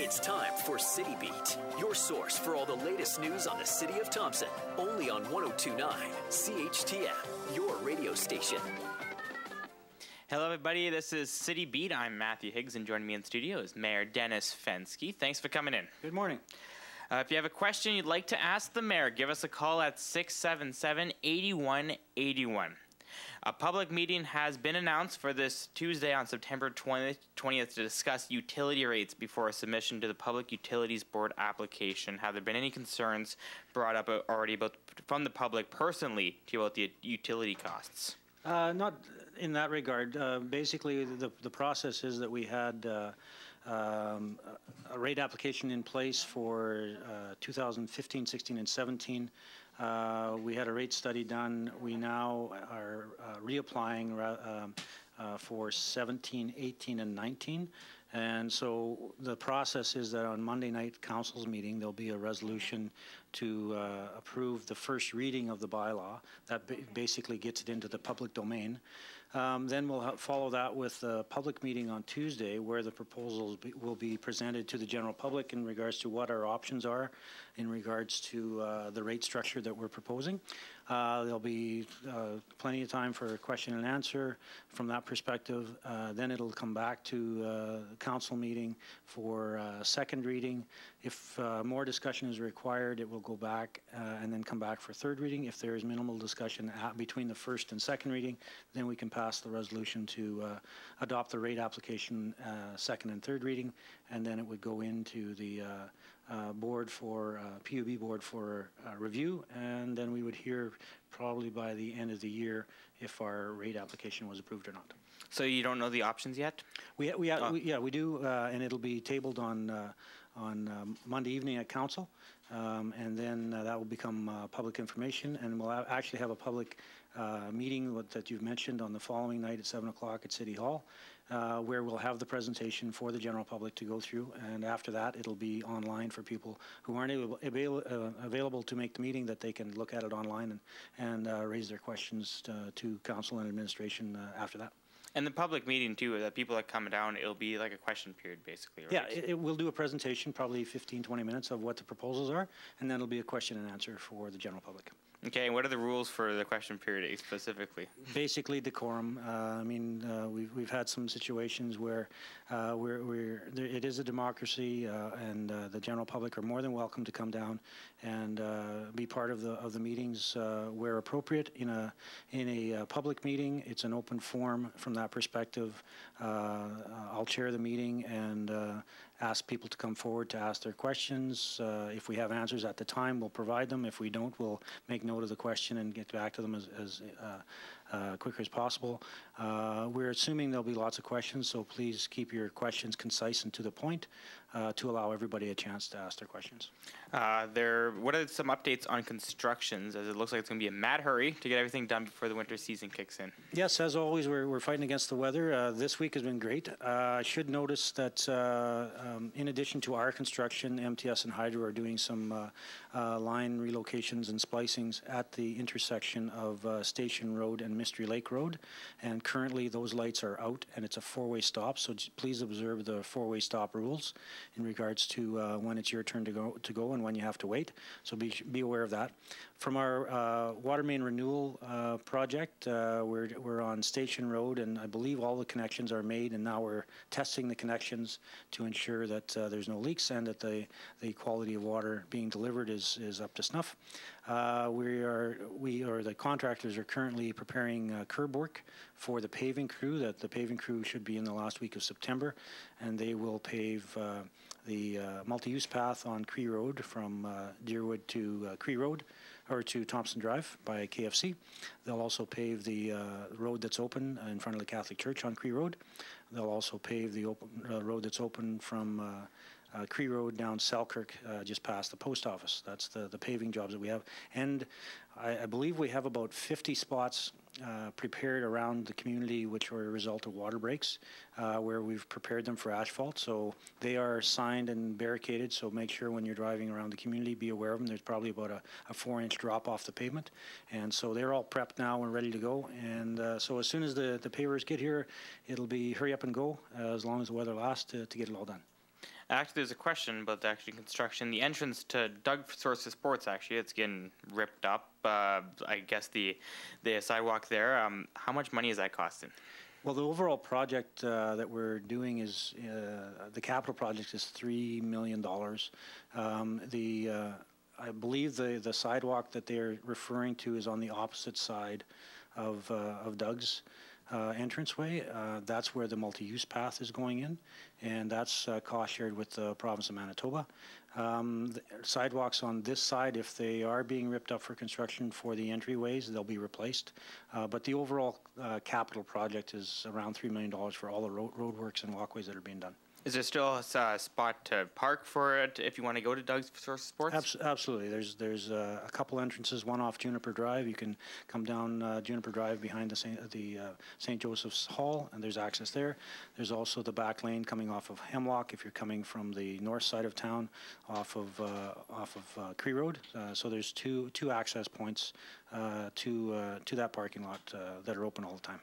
It's time for City Beat, your source for all the latest news on the city of Thompson. Only on 102.9 CHTM, your radio station. Hello, everybody. This is City Beat. I'm Matthew Higgs, and joining me in the studio is Mayor Dennis Fenske. Thanks for coming in. Good morning. If you have a question you'd like to ask the mayor, give us a call at 677-8181. A public meeting has been announced for this Tuesday on September 20th to discuss utility rates before a submission to the Public Utilities Board application. Have there been any concerns brought up already from the public personally about the utility costs? Not in that regard. Basically, the process is that we had a rate application in place for 2015, 16, and 17. We had a rate study done. We now are reapplying for 17, 18, and 19. And so the process is that on Monday night council's meeting, there'll be a resolution to approve the first reading of the bylaw. That basically gets it into the public domain. Then we'll follow that with a public meeting on Tuesday where the proposals will be presented to the general public in regards to what our options are in regards to the rate structure that we're proposing. There'll be plenty of time for question and answer from that perspective. Then it'll come back to council meeting for second reading. If more discussion is required, it will go back and then come back for third reading. If there is minimal discussion between the first and second reading, then we can pass the resolution to adopt the rate application second and third reading, and then it would go into the board for PUB board for review, and then we would hear probably by the end of the year if our rate application was approved or not. So you don't know the options yet? We do, and it'll be tabled on Monday evening at council, and then that will become public information, and we'll actually have a public meeting that you've mentioned on the following night at 7 o'clock at City Hall, where we'll have the presentation for the general public to go through, and after that it'll be online for people who aren't available to make the meeting, that they can look at it online and raise their questions to council and administration after that. And the public meeting, too, the people that come down, it'll be like a question period, basically, right? Yeah, we'll do a presentation, probably 15, 20 minutes of what the proposals are, and then it'll be a question and answer for the general public. Okay, and what are the rules for the question period specifically? Basically, decorum. We've had some situations where it is a democracy, and the general public are more than welcome to come down and be part of the meetings where appropriate. In a public meeting, it's an open forum from that perspective. I'll chair the meeting and ask people to come forward to ask their questions. If we have answers at the time, we'll provide them. If we don't, we'll make note of the question and get back to them as quick as possible. We're assuming there'll be lots of questions, so please keep your questions concise and to the point to allow everybody a chance to ask their questions. What are some updates on constructions, as it looks like it's going to be a mad hurry to get everything done before the winter season kicks in? Yes, as always, we're fighting against the weather. This week has been great. I should notice that in addition to our construction, MTS and Hydro are doing some line relocations and splicings at the intersection of Station Road and Mystery Lake Road, and currently those lights are out and it's a four-way stop, so please observe the four-way stop rules in regards to when it's your turn to go and when you have to wait, so be aware of that. From our water main renewal project, we're on Station Road, and I believe all the connections are made, and now we're testing the connections to ensure that there's no leaks and that the quality of water being delivered is up to snuff. The contractors are currently preparing curb work for the paving crew. That the paving crew should be in the last week of September, and they will pave the multi-use path on Cree Road from Deerwood to Cree Road, or to Thompson Drive by KFC. They'll also pave the road that's open in front of the Catholic Church on Cree Road. They'll also pave the road that's open from Cree Road down Selkirk, just past the post office. That's the paving jobs that we have. And I believe we have about 50 spots prepared around the community which are a result of water breaks, where we've prepared them for asphalt. So they are signed and barricaded, so make sure when you're driving around the community, be aware of them. There's probably about a 4-inch drop off the pavement. And so they're all prepped now and ready to go. And so as soon as the pavers get here, it'll be hurry up and go, as long as the weather lasts, to get it all done. Actually, there's a question about the actual construction. The entrance to Doug Source of Sports, actually, it's getting ripped up. I guess the sidewalk there. How much money is that costing? Well, the overall project that we're doing is the capital project is $3 million. I believe the sidewalk that they're referring to is on the opposite side of Doug's entranceway. That's where the multi-use path is going in, and that's cost shared with the province of Manitoba. The sidewalks on this side, if they are being ripped up for construction for the entryways, they'll be replaced. But the overall capital project is around $3 million for all the roadworks and walkways that are being done. Is there still a spot to park for it if you want to go to Doug's Source of Sports? Absolutely. There's a couple entrances, one off Juniper Drive. You can come down Juniper Drive behind the St. Joseph's Hall, and there's access there. There's also the back lane coming off of Hemlock if you're coming from the north side of town, off of Cree Road. So there's two access points to that parking lot that are open all the time.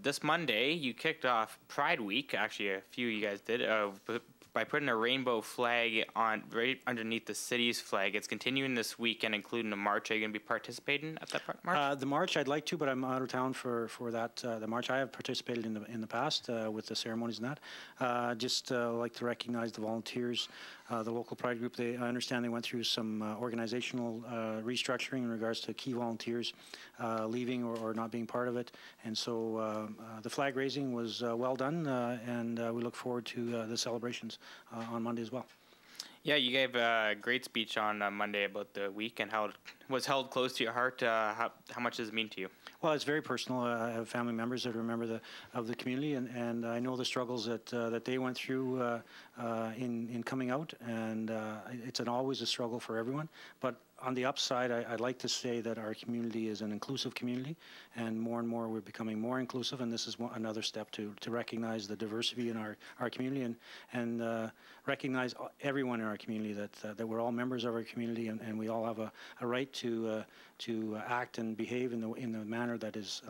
This Monday, you kicked off Pride Week. Actually, a few of you guys did. By putting a rainbow flag on right underneath the city's flag. It's continuing this weekend, including a march. Are you going to be participating at that march? The march, I'd like to, but I'm out of town for that. The march, I have participated in the past with the ceremonies and that. Just like to recognize the volunteers, the local Pride group. I understand they went through some organizational restructuring in regards to key volunteers leaving or not being part of it, and so the flag raising was well done, and we look forward to the celebrations on Monday as well. Yeah, you gave a great speech on Monday about the week and how it was held close to your heart. How much does it mean to you? Well, it's very personal. I have family members that remember the community, and I know the struggles that they went through in coming out, and it's always a struggle for everyone. But on the upside, I'd like to say that our community is an inclusive community, and more we're becoming more inclusive, and this is another step to recognize the diversity in our community and recognize everyone in our community that we're all members of our community, and we all have a right to act and behave in the manner that is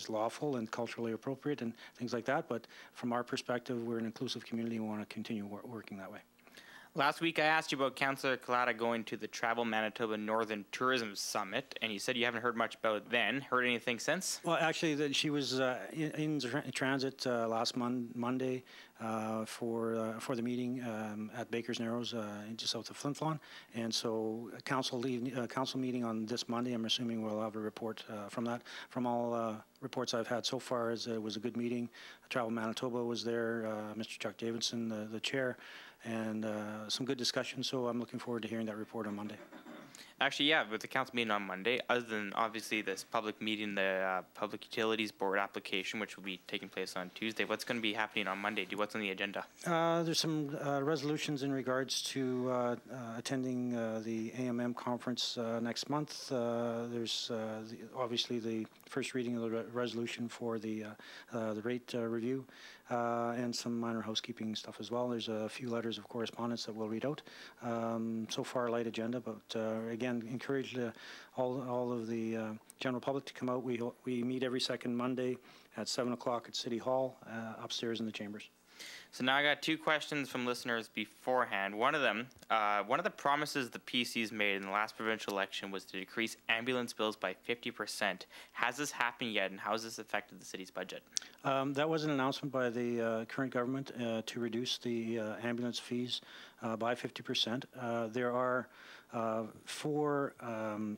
lawful and culturally appropriate and things like that. But from our perspective, we're an inclusive community and we want to continue working that way. Last week I asked you about Councillor Collada going to the Travel Manitoba Northern Tourism Summit, and you said you haven't heard much about it then. Heard anything since? Well, actually, she was in transit last Monday for the meeting at Baker's Narrows, just south of Flin Flon, and so council meeting on this Monday. I'm assuming we'll have a report from that. From all reports I've had so far, it was a good meeting. Travel Manitoba was there. Mr. Chuck Davidson, the chair. And some good discussion, so I'm looking forward to hearing that report on Monday. Actually, yeah, with the council meeting on Monday, other than obviously this public meeting, the Public Utilities Board application, which will be taking place on Tuesday, what's going to be happening on Monday? What's on the agenda? There's some resolutions in regards to attending the AMM conference next month. There's obviously the first reading of the resolution for the rate review. And some minor housekeeping stuff as well. There's a few letters of correspondence that we'll read out. So far, a light agenda, but again, encourage all of the general public to come out. We meet every second Monday at 7 o'clock at City Hall, upstairs in the chambers. So now I got two questions from listeners beforehand. One of them, one of the promises the PCs made in the last provincial election was to decrease ambulance bills by 50%. Has this happened yet, and how has this affected the city's budget? That was an announcement by the current government to reduce the ambulance fees by 50%. There are 4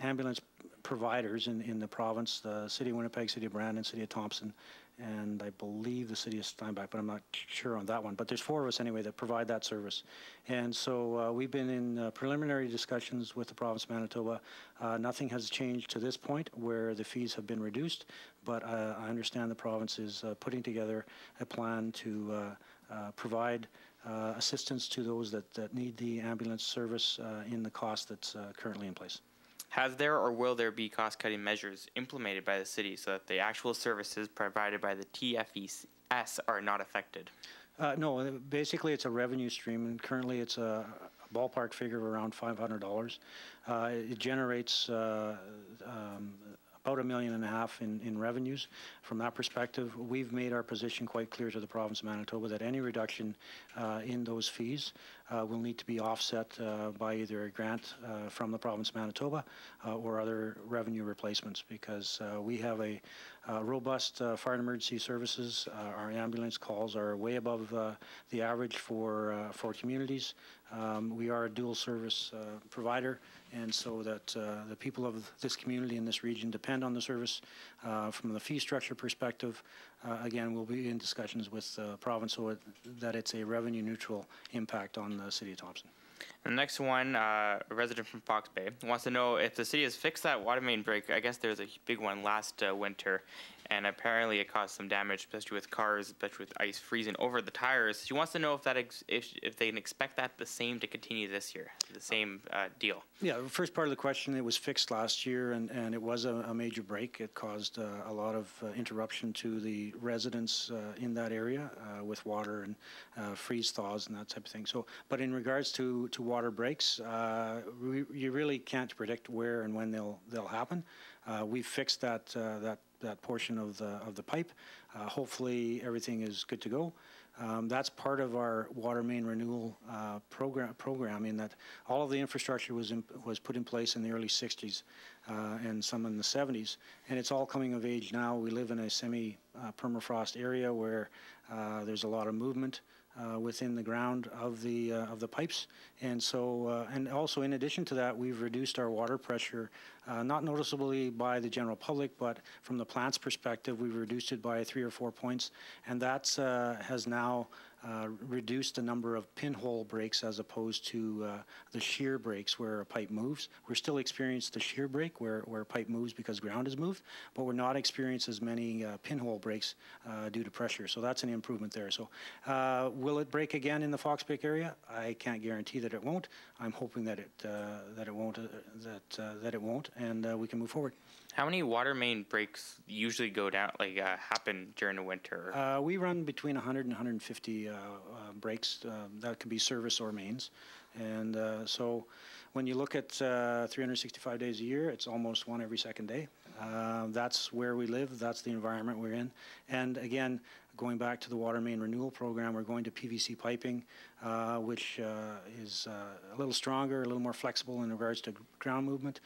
ambulance providers in the province: the City of Winnipeg, City of Brandon, City of Thompson, and I believe the City of Steinbach, but I'm not sure on that one. But there's 4 of us anyway that provide that service. And so we've been in preliminary discussions with the province of Manitoba. Nothing has changed to this point where the fees have been reduced, but I understand the province is putting together a plan to provide assistance to those that need the ambulance service in the cost that's currently in place. Has there or will there be cost-cutting measures implemented by the city so that the actual services provided by the TFES are not affected? No, basically it's a revenue stream, and currently it's a ballpark figure of around $500. It generates about about $1.5 million in revenues. From that perspective, we've made our position quite clear to the province of Manitoba that any reduction in those fees will need to be offset by either a grant from the province of Manitoba or other revenue replacements, because we have a robust fire and emergency services. Our ambulance calls are way above the average for communities. We are a dual service provider, and so that the people of this community in this region depend on the service. From the fee structure perspective, again, we'll be in discussions with the province so that it's a revenue neutral impact on the City of Thompson. The next one, a resident from Fox Bay, wants to know if the city has fixed that water main break. I guess there was a big one last winter, and apparently it caused some damage, especially with cars, especially with ice freezing over the tires. She wants to know if that if they can expect that the same to continue this year, the same deal. Yeah, the first part of the question, it was fixed last year, and it was a major break. It caused a lot of interruption to the residents in that area with water and freeze thaws and that type of thing. So, but in regards to water breaks, you really can't predict where and when they'll happen. We've fixed that portion of the pipe. Hopefully everything is good to go. That's part of our water main renewal program in that all of the infrastructure was put in place in the early 60s and some in the 70s, and it's all coming of age now. We live in a semi-permafrost area where there's a lot of movement within the ground of the pipes, and so and also in addition to that, we've reduced our water pressure, not noticeably by the general public, but from the plant's perspective, we've reduced it by 3 or 4 points, and that has now reduced the number of pinhole breaks as opposed to the shear breaks where a pipe moves. We're still experiencing the shear break where a pipe moves because ground has moved, but we're not experiencing as many pinhole breaks due to pressure. So that's an improvement there. So will it break again in the Fox Bay area? I can't guarantee that it won't. I'm hoping that it won't, and we can move forward. How many water main breaks usually go down, happen during the winter? We run between 100 and 150 breaks. That could be service or mains. And so when you look at 365 days a year, it's almost one every second day. That's where we live. That's the environment we're in. And again, going back to the water main renewal program, we're going to PVC piping, which is a little stronger, a little more flexible in regards to ground movement.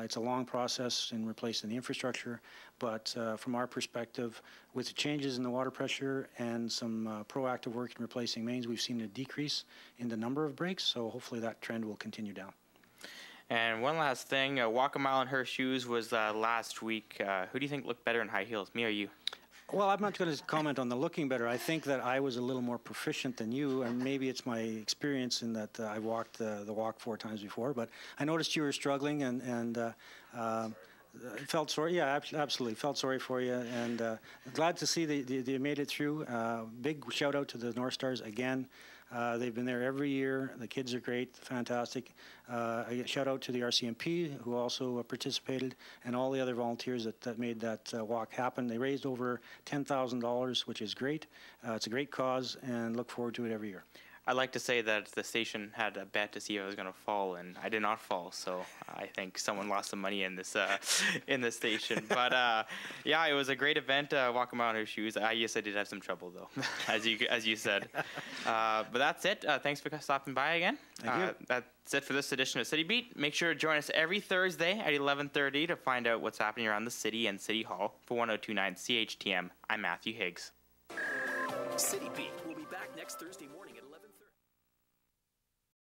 It's a long process in replacing the infrastructure, but from our perspective, with the changes in the water pressure and some proactive work in replacing mains, we've seen a decrease in the number of breaks, so hopefully that trend will continue down. And one last thing, walk a mile in her shoes was last week. Who do you think looked better in high heels, me or you? Well, I'm not going to comment on the looking better. I think that I was a little more proficient than you, and maybe it's my experience in that I walked the walk 4 times before. But I noticed you were struggling and felt sorry. Yeah, absolutely. Felt sorry for you, and glad to see that you made it through. Big shout out to the North Stars again. They've been there every year. The kids are great, fantastic. A shout out to the RCMP who also participated, and all the other volunteers that made that walk happen. They raised over $10,000, which is great. It's a great cause, and look forward to it every year. I'd like to say that the station had a bet to see if I was going to fall, and I did not fall. So I think someone lost some money in this station. But yeah, it was a great event. Walking around her shoes. Yes, I did have some trouble though, as you said. But that's it. Thanks for stopping by again. Thank you. That's it for this edition of City Beat. Make sure to join us every Thursday at 11:30 to find out what's happening around the city and City Hall. For 1029 CHTM, I'm Matthew Higgs. City Beat will be back next Thursday morning at